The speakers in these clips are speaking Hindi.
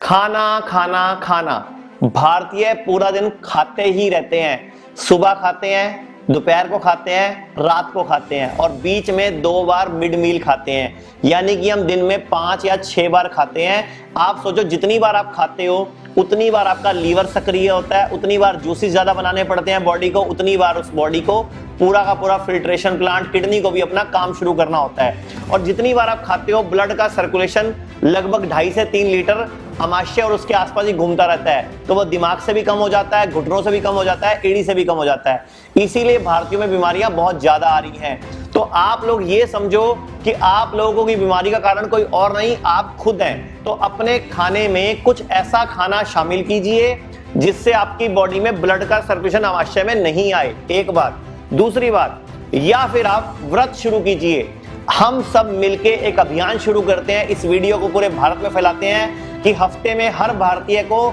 खाना खाना खाना। भारतीय पूरा दिन खाते ही रहते हैं। सुबह खाते हैं, दोपहर को खाते हैं, रात को खाते हैं और बीच में 2 बार मिड मील खाते हैं। यानी कि हम दिन में 5 या 6 बार खाते हैं। आप सोचो जितनी बार आप खाते हो उतनी बार आपका लीवर सक्रिय होता है, उतनी बार जूसेस ज्यादा बनाने पड़ते हैं बॉडी को, उतनी बार उस बॉडी को पूरा का पूरा फिल्ट्रेशन प्लांट, किडनी को भी अपना काम शुरू करना होता है। और जितनी बार आप खाते हो ब्लड का सर्कुलेशन लगभग 2.5 से 3 लीटर अमाशय और उसके आसपास ही घूमता रहता है। तो वो दिमाग से भी कम हो जाता है, घुटनों से भी कम हो जाता है, एड़ी से भी कम हो जाता है। इसीलिए भारतीयों में बीमारियां बहुत ज्यादा आ रही हैं। तो आप लोग ये समझो कि आप लोगों की बीमारी का कारण कोई और नहीं, आप खुद हैं। तो अपने खाने में कुछ ऐसा खाना शामिल कीजिए जिससे आपकी बॉडी में ब्लड का सर्कुलेशन अमाशय में नहीं आए, एक बात। दूसरी बात, या फिर आप व्रत शुरू कीजिए। हम सब मिलके एक अभियान शुरू करते हैं, इस वीडियो को पूरे भारत में फैलाते हैं कि हफ्ते में हर भारतीय को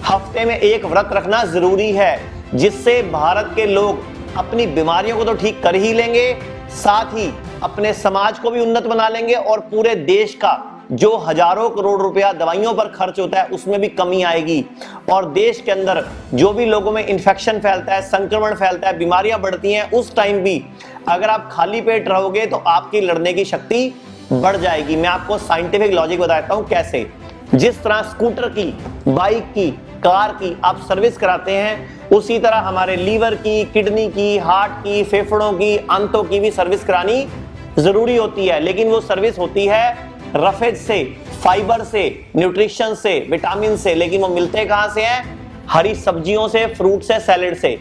हफ्ते में एक व्रत रखना जरूरी है, जिससे भारत के लोग अपनी बीमारियों को तो ठीक कर ही लेंगे, साथ ही अपने समाज को भी उन्नत बना लेंगे और पूरे देश का जो हजारों करोड़ रुपया दवाइयों पर खर्च होता है उसमें भी कमी आएगी। और देश के अंदर जो भी लोगों में इंफेक्शन फैलता है, संक्रमण फैलता है, बीमारियां बढ़ती हैं, उस टाइम भी अगर आप खाली पेट रहोगे तो आपकी लड़ने की शक्ति बढ़ जाएगी। मैं आपको साइंटिफिक लॉजिक बताता हूं कैसे। जिस तरह स्कूटर की, बाइक की, कार की आप सर्विस कराते हैं, उसी तरह हमारे लीवर की, किडनी की, हार्ट की, फेफड़ों की, आंतों की भी सर्विस करानी जरूरी होती है। लेकिन वो सर्विस होती है रफेज से, फाइबर से, न्यूट्रिशन से, विटामिन से, लेकिन वो मिलते कहां से हैं? हरी सब्जियों से, फ्रूट से, सैलेड से।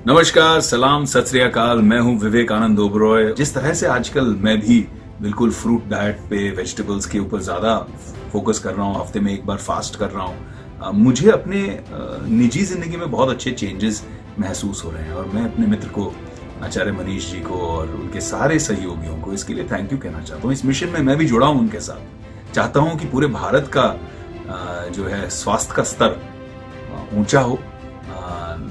नमस्कार, सलाम, सत श्री अकाल। मैं हूं विवेकानंद ओबरॉय। जिस तरह से आजकल मैं भी बिल्कुल फ्रूट डाइट पे, वेजिटेबल्स के ऊपर ज्यादा फोकस कर रहा हूं, हफ्ते में एक बार फास्ट कर रहा हूं, मुझे अपने निजी जिंदगी में बहुत अच्छे चेंजेस महसूस हो रहे हैं। और मैं अपने मित्र को, आचार्य मनीष जी को और उनके सारे सहयोगियों को इसके लिए थैंक यू कहना चाहता हूँ। इस मिशन में मैं भी जुड़ा हूँ उनके साथ। चाहता हूँ कि पूरे भारत का जो है स्वास्थ्य का स्तर ऊंचा हो,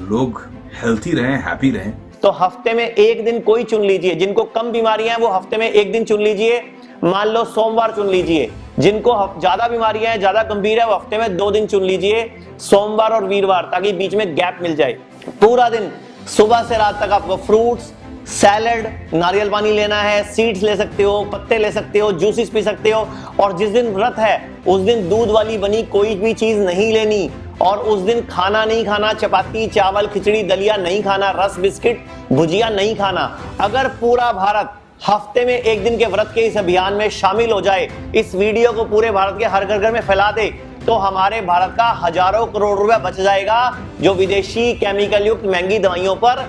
लोग हेल्थी रहें, हैप्पी रहें। तो हफ्ते में एक दिन कोई चुन लीजिए। जिनको कम बीमारियां हैं वो हफ्ते में एक दिन चुन लीजिए। मान लो सोमवार चुन लीजिए। जिनको ज्यादा बीमारियां हैं, ज्यादा गंभीर है, वो हफ्ते में 2 दिन चुन लीजिए, सोमवार और वीरवार, ताकि बीच में गैप मिल जाए। पूरा दिन सुबह से रात तक आपको फ्रूट्स, सैलेड, नारियल पानी लेना है, सीड्स ले सकते हो, पत्ते ले सकते हो, जूसेस पी सकते हो। और जिस दिन व्रत है उस दिन दूध वाली बनी कोई भी चीज नहीं लेनी। और उस दिन खाना नहीं खाना, चपाती, चावल, खिचड़ी, दलिया नहीं खाना, रस, बिस्किट, भुजिया नहीं खाना। अगर पूरा भारत हफ्ते में एक दिन के व्रत के इस अभियान में शामिल हो जाए, इस वीडियो को पूरे भारत के हर घर में फैला दे, तो हमारे भारत का हजारों करोड़ रुपया बच जाएगा जो विदेशी केमिकल युक्त महंगी दवाइयों पर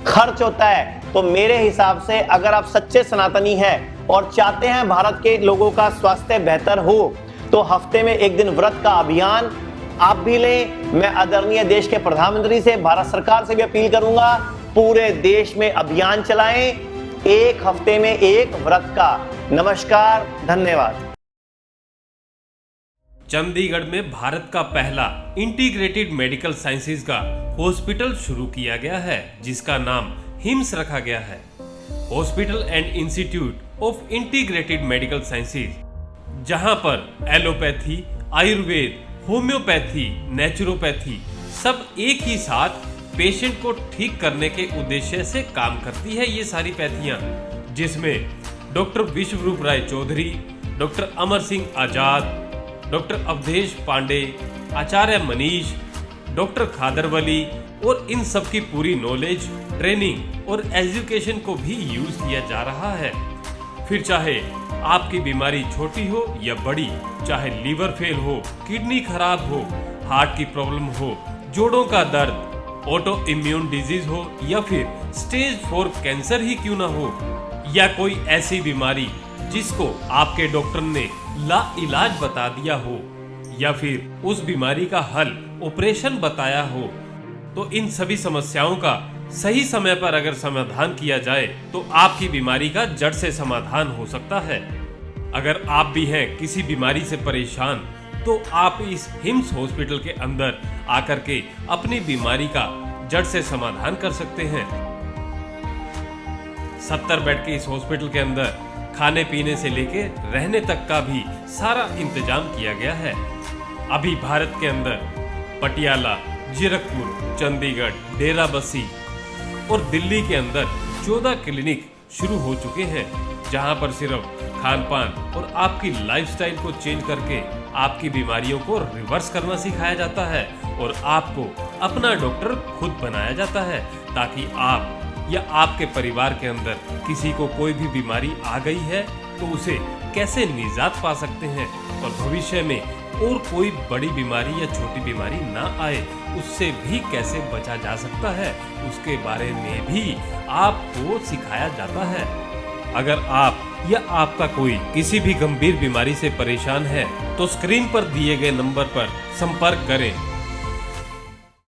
खर्च होता है। तो मेरे हिसाब से अगर आप सच्चे सनातनी हैं और चाहते हैं भारत के लोगों का स्वास्थ्य बेहतर हो, तो हफ्ते में एक दिन व्रत का अभियान आप भी लें। मैं आदरणीय देश के प्रधानमंत्री से, भारत सरकार से भी अपील करूंगा, पूरे देश में अभियान चलाएं, एक हफ्ते में एक व्रत का। नमस्कार, धन्यवाद। चंडीगढ़ में भारत का पहला इंटीग्रेटेड मेडिकल साइंसेज का हॉस्पिटल शुरू किया गया है, जिसका नाम हिम्स रखा गया है। Hospital and institute of integrated medical sciences, जहां पर एलोपैथी, आयुर्वेद, होम्योपैथी, नेचुरोपैथी सब एक ही साथ पेशेंट को ठीक करने के उद्देश्य से काम करती है। ये सारी पैथियां, जिसमें डॉक्टर विश्वरूप राय चौधरी, डॉक्टर अमर सिंह आजाद, डॉक्टर अवधेश पांडे, आचार्य मनीष, डॉक्टर खादरवली और इन सब की पूरी नॉलेज, ट्रेनिंग और एजुकेशन को भी यूज किया जा रहा है। फिर चाहे आपकी बीमारी छोटी हो या बड़ी, चाहे लीवर फेल हो, किडनी खराब हो, हार्ट की प्रॉब्लम हो, जोड़ों का दर्द, ऑटो इम्यून डिजीज हो या फिर स्टेज 4 कैंसर ही क्यों ना हो, या कोई ऐसी बीमारी जिसको आपके डॉक्टर ने लाइलाज बता दिया हो, या फिर उस बीमारी का हल ऑपरेशन बताया हो, तो इन सभी समस्याओं का सही समय पर अगर समाधान किया जाए तो आपकी बीमारी का जड़ से समाधान हो सकता है। अगर आप भी हैं किसी बीमारी से परेशान, तो आप इस हिम्स हॉस्पिटल के अंदर आकर के अपनी बीमारी का जड़ से समाधान कर सकते हैं। 70 बेड के इस हॉस्पिटल के अंदर खाने पीने से लेके रहने तक का भी सारा इंतजाम किया गया है। अभी भारत के अंदर पटियाला, जीरकपुर, चंडीगढ़, डेरा बस्सी और दिल्ली के अंदर 14 क्लिनिक शुरू हो चुके हैं, जहां पर सिर्फ खान पान और आपकी लाइफस्टाइल को चेंज करके आपकी बीमारियों को रिवर्स करना सिखाया जाता है और आपको अपना डॉक्टर खुद बनाया जाता है, ताकि आप या आपके परिवार के अंदर किसी को कोई भी बीमारी आ गई है तो उसे कैसे निजात पा सकते हैं और भविष्य में और कोई बड़ी बीमारी या छोटी बीमारी ना आए, उससे भी कैसे बचा जा सकता है, उसके बारे में भी आपको सिखाया जाता है। अगर आप या आपका कोई किसी भी गंभीर बीमारी से परेशान है तो स्क्रीन पर दिए गए नंबर पर संपर्क करें